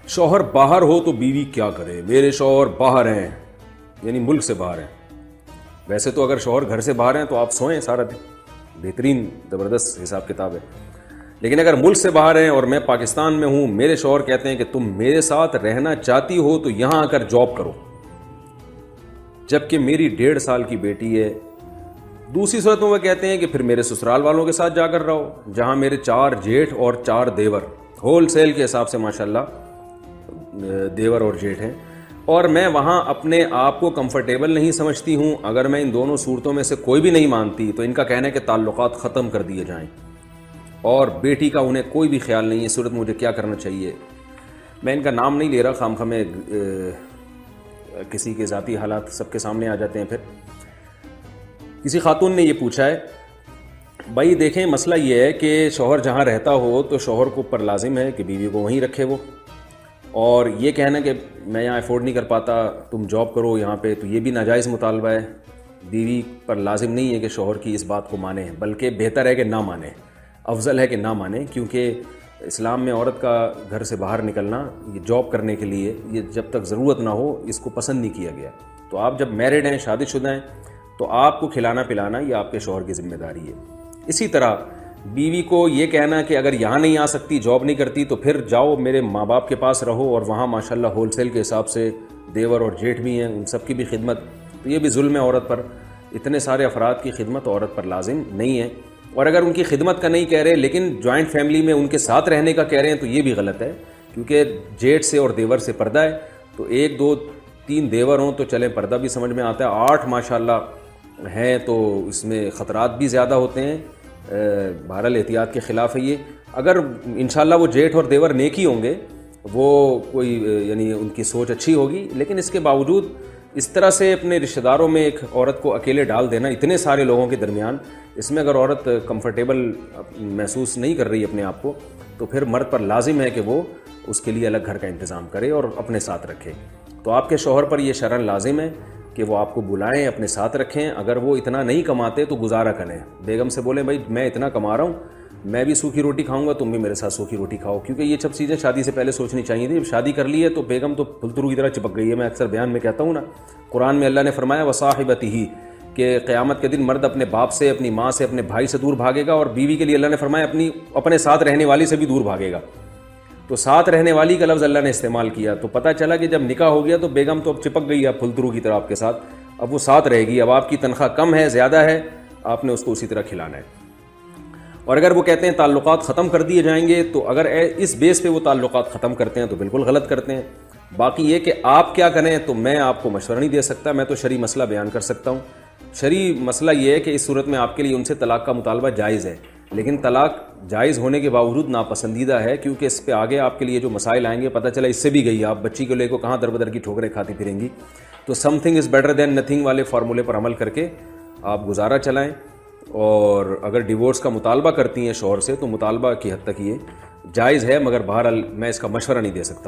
شوہر باہر ہو تو بیوی کیا کرے؟ میرے شوہر باہر ہیں، یعنی ملک سے باہر ہیں۔ ویسے تو اگر شوہر گھر سے باہر ہیں تو آپ سوئیں سارا دن، بہترین زبردست حساب کتاب ہے۔ لیکن اگر ملک سے باہر ہیں اور میں پاکستان میں ہوں، میرے شوہر کہتے ہیں کہ تم میرے ساتھ رہنا چاہتی ہو تو یہاں آ کر جاب کرو، جبکہ میری 1.5 سال کی بیٹی ہے۔ دوسری صورت میں وہ کہتے ہیں کہ پھر میرے سسرال والوں کے ساتھ جا کر رہو، جہاں میرے 4 جیٹھ اور 4 دیور، ہول سیل کے حساب سے ماشاءاللہ دیور اور جیٹھ ہیں، اور میں وہاں اپنے آپ کو کمفرٹیبل نہیں سمجھتی ہوں۔ اگر میں ان دونوں صورتوں میں سے کوئی بھی نہیں مانتی تو ان کا کہنا ہے کہ تعلقات ختم کر دیے جائیں، اور بیٹی کا انہیں کوئی بھی خیال نہیں ہے۔ اس صورت میں مجھے کیا کرنا چاہیے؟ میں ان کا نام نہیں لے رہا، خام خواہ میں کسی کے ذاتی حالات سب کے سامنے آ جاتے ہیں۔ پھر کسی خاتون نے یہ پوچھا ہے، بھائی دیکھیں مسئلہ یہ ہے کہ شوہر جہاں رہتا ہو تو شوہر کو اوپر لازم ہے کہ بیوی کو وہیں رکھے وہ، اور یہ کہنا کہ میں یہاں افورڈ نہیں کر پاتا تم جاب کرو یہاں پہ، تو یہ بھی ناجائز مطالبہ ہے۔ بیوی پر لازم نہیں ہے کہ شوہر کی اس بات کو مانے، بلکہ بہتر ہے کہ نہ مانے، افضل ہے کہ نہ مانے، کیونکہ اسلام میں عورت کا گھر سے باہر نکلنا یہ جاب کرنے کے لیے، یہ جب تک ضرورت نہ ہو اس کو پسند نہیں کیا گیا۔ تو آپ جب میرڈ ہیں، شادی شدہ ہیں، تو آپ کو کھلانا پلانا یہ آپ کے شوہر کی ذمہ داری ہے۔ اسی طرح بیوی کو یہ کہنا کہ اگر یہاں نہیں آ سکتی، جاب نہیں کرتی، تو پھر جاؤ میرے ماں باپ کے پاس رہو، اور وہاں ماشاءاللہ ہول سیل کے حساب سے دیور اور جیٹھ بھی ہیں، ان سب کی بھی خدمت، تو یہ بھی ظلم ہے عورت پر۔ اتنے سارے افراد کی خدمت عورت پر لازم نہیں ہے، اور اگر ان کی خدمت کا نہیں کہہ رہے لیکن جوائنٹ فیملی میں ان کے ساتھ رہنے کا کہہ رہے ہیں تو یہ بھی غلط ہے، کیونکہ جیٹھ سے اور دیور سے پردہ ہے، تو 1 2 3 دیور ہوں تو چلیں پردہ بھی سمجھ میں آتا ہے، 8 ماشاءاللہ ہیں تو اس میں خطرات بھی زیادہ ہوتے ہیں۔ بہرحال احتیاط کے خلاف ہے یہ۔ اگر انشاءاللہ وہ جیٹھ اور دیور نیکی ہوں گے، وہ کوئی یعنی ان کی سوچ اچھی ہوگی، لیکن اس کے باوجود اس طرح سے اپنے رشتہ داروں میں ایک عورت کو اکیلے ڈال دینا اتنے سارے لوگوں کے درمیان، اس میں اگر عورت کمفرٹیبل محسوس نہیں کر رہی اپنے آپ کو، تو پھر مرد پر لازم ہے کہ وہ اس کے لیے الگ گھر کا انتظام کرے اور اپنے ساتھ رکھے۔ تو آپ کے شوہر پر یہ شرعاً لازم ہے کہ وہ آپ کو بلائیں، اپنے ساتھ رکھیں۔ اگر وہ اتنا نہیں کماتے تو گزارا کریں، بیگم سے بولیں بھائی میں اتنا کما رہا ہوں، میں بھی سوکھی روٹی کھاؤں گا، تم بھی میرے ساتھ سوکھی روٹی کھاؤ، کیونکہ یہ سب چیزیں شادی سے پہلے سوچنی چاہیے تھی۔ جب شادی کر لی ہے تو بیگم تو پھلترو کی طرح چپک گئی ہے۔ میں اکثر بیان میں کہتا ہوں نا، قرآن میں اللہ نے فرمایا وصاحبتہ، کہ قیامت کے دن مرد اپنے باپ سے، اپنی ماں سے، اپنے بھائی سے دور بھاگے گا، اور بیوی کے لیے اللہ نے فرمایا اپنے ساتھ رہنے والی سے بھی دور بھاگے گا۔ تو ساتھ رہنے والی کا لفظ اللہ نے استعمال کیا، تو پتہ چلا کہ جب نکاح ہو گیا تو بیگم تو اب چپک گئی ہے پھلترو کی طرح آپ کے ساتھ، اب وہ ساتھ رہے گی۔ اب آپ کی تنخواہ کم ہے زیادہ ہے، آپ نے اس کو اسی طرح کھلانا ہے۔ اور اگر وہ کہتے ہیں تعلقات ختم کر دیے جائیں گے، تو اگر اس بیس پہ وہ تعلقات ختم کرتے ہیں تو بالکل غلط کرتے ہیں۔ باقی یہ کہ آپ کیا کریں تو میں آپ کو مشورہ نہیں دے سکتا، میں تو شرعی مسئلہ بیان کر سکتا ہوں۔ شرعی مسئلہ یہ ہے کہ اس صورت میں آپ کے لیے ان سے طلاق کا مطالبہ جائز ہے، لیکن طلاق جائز ہونے کے باوجود ناپسندیدہ ہے، کیونکہ اس پہ آگے آپ کے لیے جو مسائل آئیں گے، پتہ چلا اس سے بھی گئی آپ بچی کو لے کو کہاں در بدر کی ٹھوکریں کھاتی پھریں گی۔ تو some thing is better than nothing والے فارمولے پر عمل کر کے آپ گزارا چلائیں، اور اگر ڈیورس کا مطالبہ کرتی ہیں شوہر سے تو مطالبہ کی حد تک یہ جائز ہے، مگر بہرحال میں اس کا مشورہ نہیں دے سکتا۔